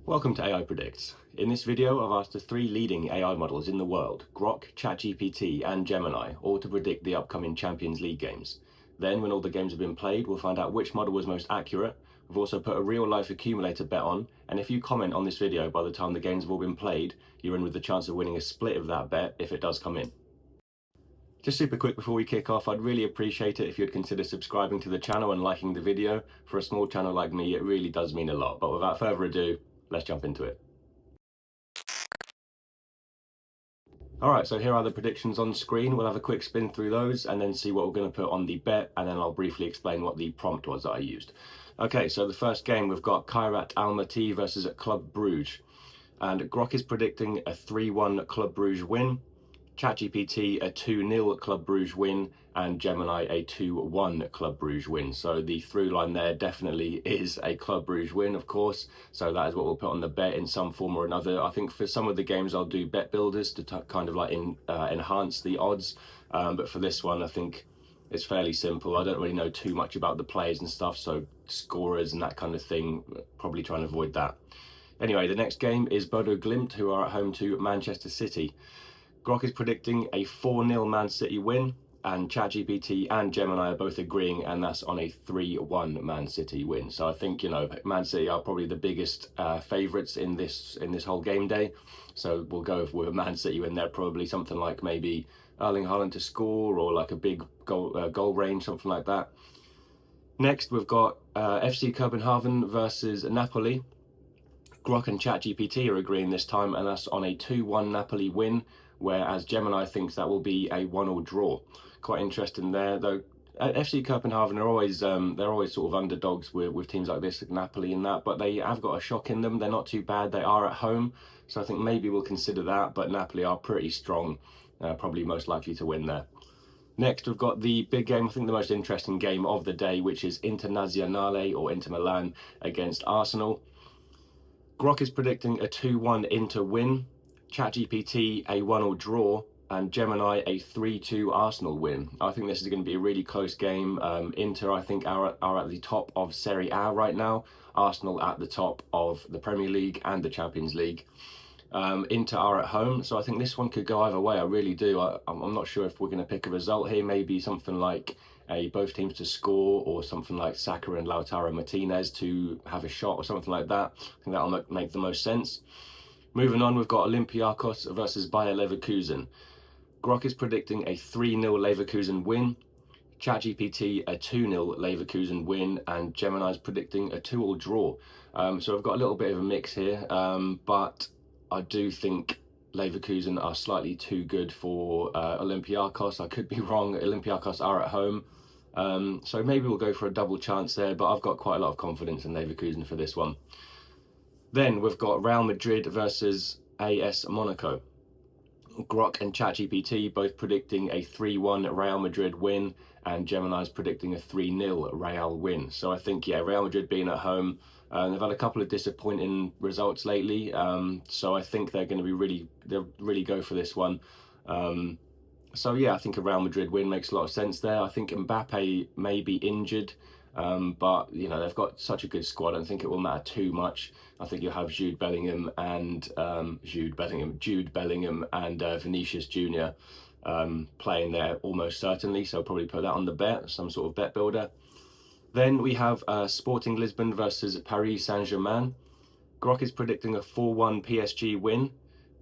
Welcome to AI Predicts. In this video, I've asked the three leading AI models in the world, Grok, ChatGPT, and Gemini, all to predict the upcoming Champions League games. Then, when all the games have been played, we'll find out which model was most accurate. We've also put a real-life accumulator bet on, and if you comment on this video by the time the games have all been played, you're in with the chance of winning a split of that bet if it does come in. Just super quick before we kick off, I'd really appreciate it if you'd consider subscribing to the channel and liking the video. For a small channel like me, it really does mean a lot. But without further ado, let's jump into it. Alright, so here are the predictions on screen. We'll have a quick spin through those and then see what we're going to put on the bet, and then I'll briefly explain what the prompt was that I used. Okay, so the first game, we've got Kairat Almaty versus Club Brugge. And Grok is predicting a 3-1 Club Brugge win, ChatGPT a 2-0 Club Brugge win, and Gemini a 2-1 Club Brugge win. So the through line there definitely is a Club Brugge win, of course. So that is what we'll put on the bet in some form or another. I think for some of the games I'll do bet builders to kind of like enhance the odds. But for this one, I think it's fairly simple. I don't really know too much about the players and stuff, so scorers and that kind of thing, probably try and avoid that. Anyway, the next game is Bodo Glimt, who are at home to Manchester City. Grok is predicting a 4-0 Man City win, and ChatGPT and Gemini are both agreeing, and that's on a 3-1 Man City win. So I think, Man City are probably the biggest favourites in this whole game day. So we'll go with Man City win there, probably something like maybe Erling Haaland to score, or like a big goal range, something like that. Next, we've got FC Copenhagen versus Napoli. Grok and ChatGPT are agreeing this time, and that's on a 2-1 Napoli win, whereas Gemini thinks that will be a 1-1 draw. Quite interesting there, though. FC Copenhagen are always they're always sort of underdogs with teams like this, like Napoli and that, but they have got a shock in them. They're not too bad. They are at home, so I think maybe we'll consider that. But Napoli are pretty strong, probably most likely to win there. Next, we've got the big game, I think the most interesting game of the day, which is Internazionale or Inter Milan against Arsenal. Grok is predicting a 2-1 Inter win, ChatGPT a 1-1 draw, and Gemini a 3-2 Arsenal win. I think this is going to be a really close game. Inter, I think, are at the top of Serie A right now. Arsenal at the top of the Premier League and the Champions League. Inter are at home, so I think this one could go either way. I really do. I'm not sure if we're going to pick a result here. Maybe something like both teams to score, or something like Saka and Lautaro Martinez to have a shot, or something like that. I think that'll make the most sense. Moving on, we've got Olympiacos versus Bayer Leverkusen. Grok is predicting a 3-0 Leverkusen win, ChatGPT a 2-0 Leverkusen win, and Gemini is predicting a 2-2 draw. So I've got a little bit of a mix here, but I do think Leverkusen are slightly too good for Olympiacos. I could be wrong. Olympiacos are at home. So maybe we'll go for a double chance there, but I've got quite a lot of confidence in Leverkusen for this one. Then we've got Real Madrid versus AS Monaco. Grok and ChatGPT both predicting a 3-1 Real Madrid win, and Gemini's predicting a 3-0 Real win. So I think, yeah, Real Madrid being at home, they've had a couple of disappointing results lately, so I think they're going to they'll really go for this one. So yeah, I think a Real Madrid win makes a lot of sense there. I think Mbappe may be injured, but they've got such a good squad. I don't think it will matter too much. I think you'll have Jude Bellingham and Vinicius Jr. Playing there almost certainly. So probably put that on the bet, some sort of bet builder. Then we have Sporting Lisbon versus Paris Saint-Germain. Grok is predicting a 4-1 PSG win,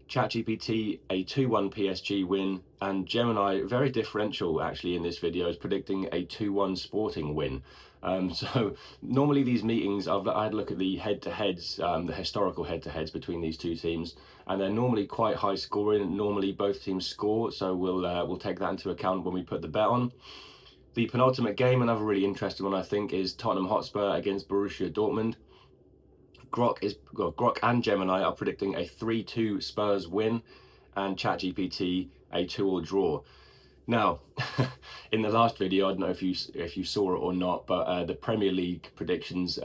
ChatGPT a 2-1 PSG win, and Gemini, very differential actually in this video, is predicting a 2-1 Sporting win. So normally these meetings, I had a look at the head-to-heads, the historical head-to-heads between these two teams, and they're normally quite high scoring. Normally both teams score, so we'll take that into account when we put the bet on. The penultimate game, another really interesting one I think, is Tottenham Hotspur against Borussia Dortmund. Grok and Gemini are predicting a 3-2 Spurs win, and ChatGPT a 2-2 draw. Now, in the last video, I don't know if you saw it or not, but the Premier League predictions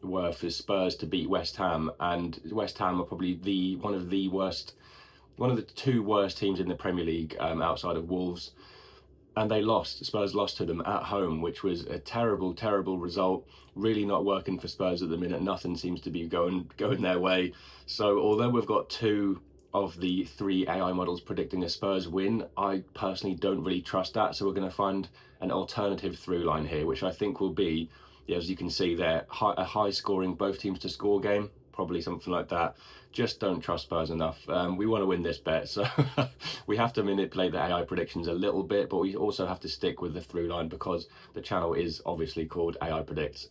were for Spurs to beat West Ham, and West Ham are probably one of the two worst teams in the Premier League outside of Wolves. and they lost. Spurs lost to them at home, which was a terrible, terrible result. Really not working for Spurs at the minute. Nothing seems to be going their way. So although we've got 2 of the 3 AI models predicting a Spurs win, I personally don't really trust that. So we're going to find an alternative through line here, which I think will be, yeah, as you can see there, a high scoring, both teams to score game, probably something like that. Just don't trust Spurs enough. We want to win this bet, so we have to manipulate the AI predictions a little bit, but we also have to stick with the through line because the channel is obviously called AI Predicts.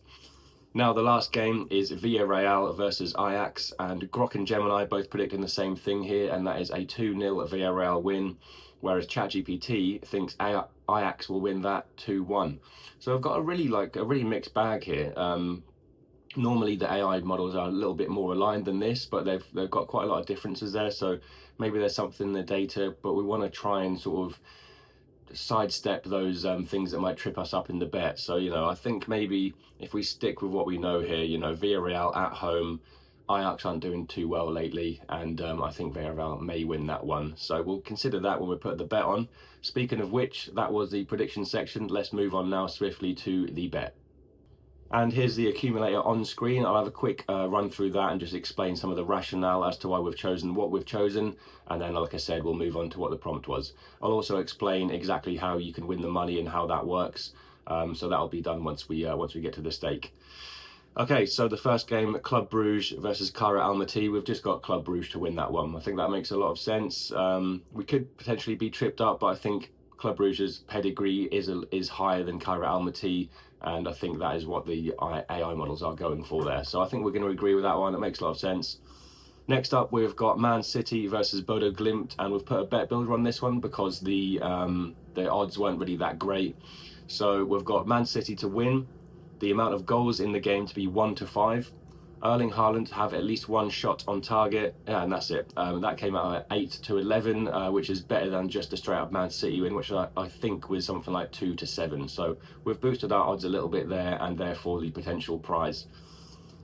Now, the last game is Villarreal versus Ajax, and Grok and Gemini both predicting the same thing here, and that is a 2-0 Villarreal win, whereas ChatGPT thinks Ajax will win that 2-1. So I've got a really mixed bag here. Normally the AI models are a little bit more aligned than this, but they've got quite a lot of differences there. So maybe there's something in the data, but we want to try and sort of sidestep those things that might trip us up in the bet. So, I think maybe if we stick with what we know here, Villarreal at home, Ajax aren't doing too well lately, and I think Villarreal may win that one. So we'll consider that when we put the bet on. Speaking of which, that was the prediction section. Let's move on now swiftly to the bet. And here's the accumulator on screen. I'll have a quick run through that and just explain some of the rationale as to why we've chosen what we've chosen. And then, like I said, we'll move on to what the prompt was. I'll also explain exactly how you can win the money and how that works. So that'll be done once we get to the stake. Okay, so the first game, Club Bruges versus Kara Almaty. We've just got Club Bruges to win that one. I think that makes a lot of sense. We could potentially be tripped up, but I think Club Bruges' pedigree is higher than Kara Almaty, and I think that is what the AI models are going for there. So I think we're going to agree with that one. It makes a lot of sense. Next up, we've got Man City versus Bodo Glimt, and we've put a bet builder on this one because the odds weren't really that great. So we've got Man City to win, the amount of goals in the game to be 1-5, Erling Haaland to have at least 1 shot on target, and that's it. That came out at 8-11, which is better than just a straight up Man City win, which I think was something like 2-7. So we've boosted our odds a little bit there, and therefore the potential prize.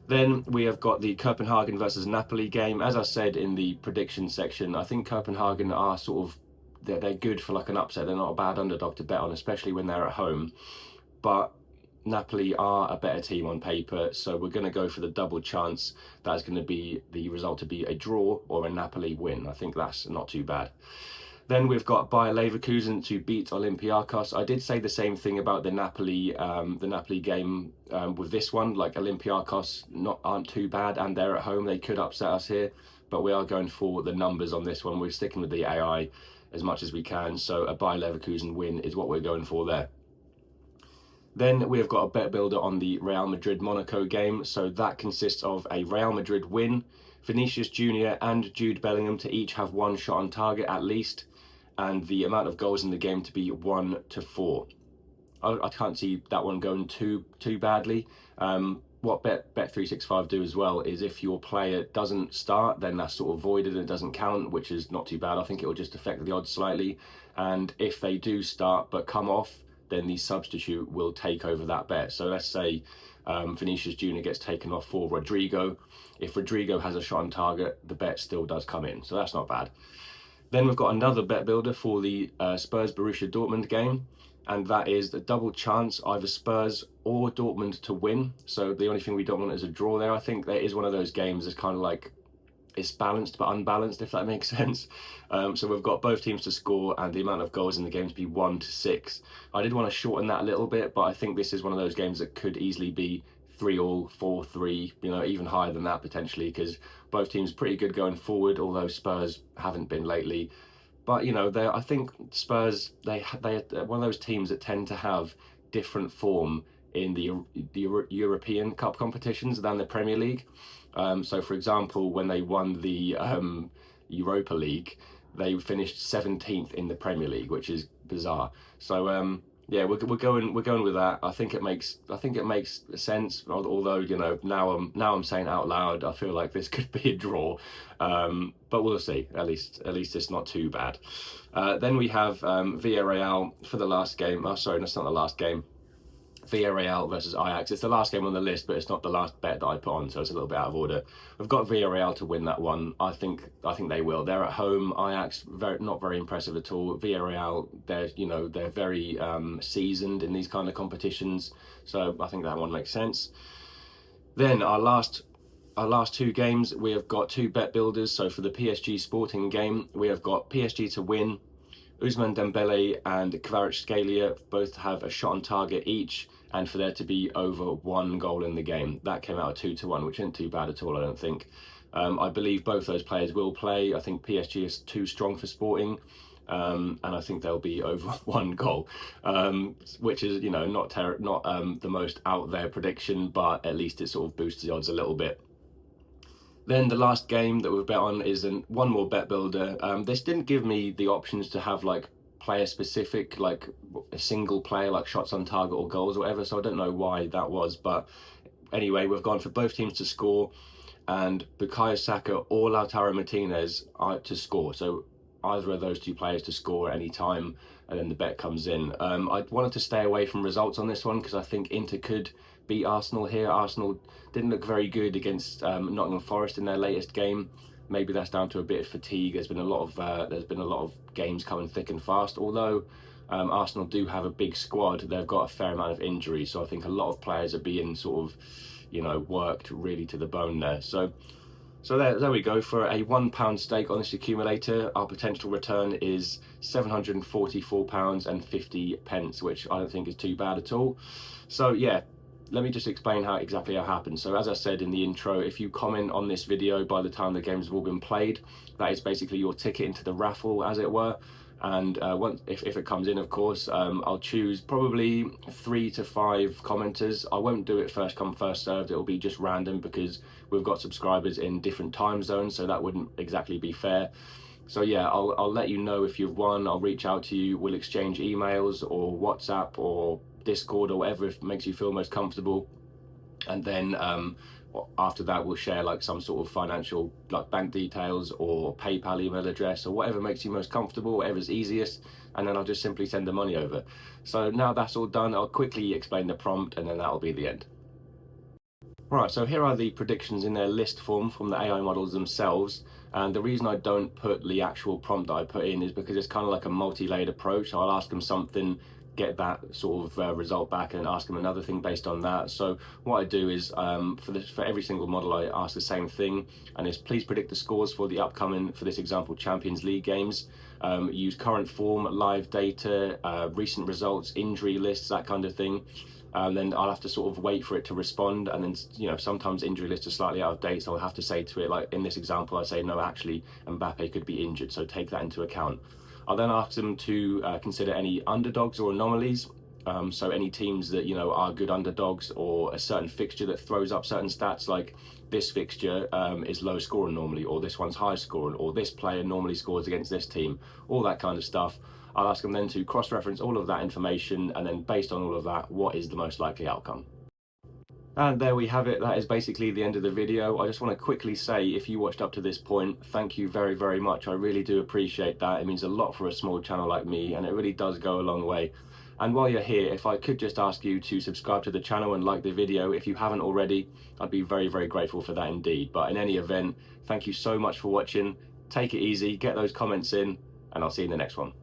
Then we have got the Copenhagen versus Napoli game. As I said in the prediction section, I think Copenhagen are sort of, they're good for like an upset. They're not a bad underdog to bet on, especially when they're at home. But Napoli are a better team on paper, so we're going to go for the double chance. That's going to be the result to be a draw or a Napoli win. I think that's not too bad. Then we've got Bayer Leverkusen to beat Olympiacos. I did say the same thing about the Napoli game with this one. Like Olympiacos aren't too bad, and they're at home. They could upset us here, but we are going for the numbers on this one. We're sticking with the AI as much as we can. So a Bayer Leverkusen win is what we're going for there. Then we have got a bet builder on the Real Madrid-Monaco game. So that consists of a Real Madrid win, Vinicius Jr. and Jude Bellingham to each have 1 shot on target at least, and the amount of goals in the game to be 1-4. I can't see that one going too badly. What Bet365 do as well is if your player doesn't start, then that's sort of voided and it doesn't count, which is not too bad. I think it will just affect the odds slightly. And if they do start but come off, then the substitute will take over that bet. So let's say Vinicius Jr. gets taken off for Rodrigo. If Rodrigo has a shot on target, the bet still does come in. So that's not bad. Then we've got another bet builder for the Spurs-Borussia Dortmund game. And that is the double chance, either Spurs or Dortmund to win. So the only thing we don't want is a draw there. I think there is one of those games that's kind of like, it's balanced but unbalanced, if that makes sense. So we've got both teams to score and the amount of goals in the game to be 1-6. I did want to shorten that a little bit, but I think this is one of those games that could easily be 3-all, 4-3, even higher than that potentially, because both teams are pretty good going forward, although Spurs haven't been lately. But, I think Spurs, they're one of those teams that tend to have different form in the European Cup competitions than the Premier League. So, for example, when they won the Europa League, they finished 17th in the Premier League, which is bizarre. So, yeah, we're going with that. I think it makes sense. Although now I'm saying out loud, I feel like this could be a draw, but we'll see. At least it's not too bad. Then we have Villarreal for the last game. Oh, sorry, that's not the last game. Villarreal versus Ajax. It's the last game on the list, but it's not the last bet that I put on, so it's a little bit out of order. We've got Villarreal to win that one. I think they will. They're at home. Ajax, not very impressive at all. Villarreal, they're very seasoned in these kind of competitions, so I think that one makes sense. Then our last two games, we have got two bet builders. So for the PSG Sporting game, we have got PSG to win. Ousmane Dembele and Kvaratskhelia both have a shot on target each, and for there to be over 1 goal in the game. That came out at 2-1, which isn't too bad at all, I don't think. I believe both those players will play. I think PSG is too strong for Sporting, and I think they'll be over 1 goal, which is not the most out there prediction, but at least it sort of boosts the odds a little bit. Then the last game that we've bet on is one more bet builder. This didn't give me the options to have like player specific, like a single player, like shots on target or goals or whatever. So I don't know why that was, but anyway, we've gone for both teams to score, and Bukayo Saka or Lautaro Martinez to score. So either of those two players to score at any time, and then the bet comes in. I wanted to stay away from results on this one because I think Inter could beat Arsenal here. Arsenal didn't look very good against Nottingham Forest in their latest game. Maybe that's down to a bit of fatigue. There's been a lot of games coming thick and fast. Although Arsenal do have a big squad, they've got a fair amount of injuries. So I think a lot of players are being sort of worked really to the bone there. So there we go. For a £1 stake on this accumulator, our potential return is £744.50, which I don't think is too bad at all. So yeah, let me just explain how exactly it happens. So as I said in the intro, if you comment on this video by the time the games have all been played, that is basically your ticket into the raffle, as it were. And if it comes in, of course, I'll choose probably 3 to 5 commenters. I won't do it first come first served. It'll be just random because we've got subscribers in different time zones, so that wouldn't exactly be fair. So yeah, I'll let you know if you've won. I'll reach out to you. We'll exchange emails or WhatsApp or Discord or whatever makes you feel most comfortable. And then after that, we'll share like some sort of financial, like bank details or PayPal email address or whatever makes you most comfortable, whatever's easiest, and then I'll just simply send the money over. So now that's all done, I'll quickly explain the prompt and then that'll be the end. Right, so here are the predictions in their list form from the AI models themselves. And the reason I don't put the actual prompt that I put in is because it's kind of like a multi-layered approach. So I'll ask them something, get that sort of result back, and ask them another thing based on that. So what I do is for every single model, I ask the same thing, and it's please predict the scores for the upcoming, for this example, Champions League games. Use current form, live data, recent results, injury lists, that kind of thing. Then I'll have to sort of wait for it to respond, and then sometimes injury lists are slightly out of date, so I'll have to say to it, like in this example, I say no, actually Mbappe could be injured, so take that into account. I'll then ask them to consider any underdogs or anomalies, so any teams that are good underdogs, or a certain fixture that throws up certain stats, like this fixture is low scoring normally, or this one's high scoring, or this player normally scores against this team, all that kind of stuff. I'll ask them then to cross-reference all of that information, and then based on all of that, what is the most likely outcome? And there we have it. That is basically the end of the video. I just want to quickly say, if you watched up to this point, thank you very, very much. I really do appreciate that. It means a lot for a small channel like me, and it really does go a long way. And while you're here, if I could just ask you to subscribe to the channel and like the video if you haven't already, I'd be very, very grateful for that indeed. But in any event, thank you so much for watching. Take it easy, get those comments in, and I'll see you in the next one.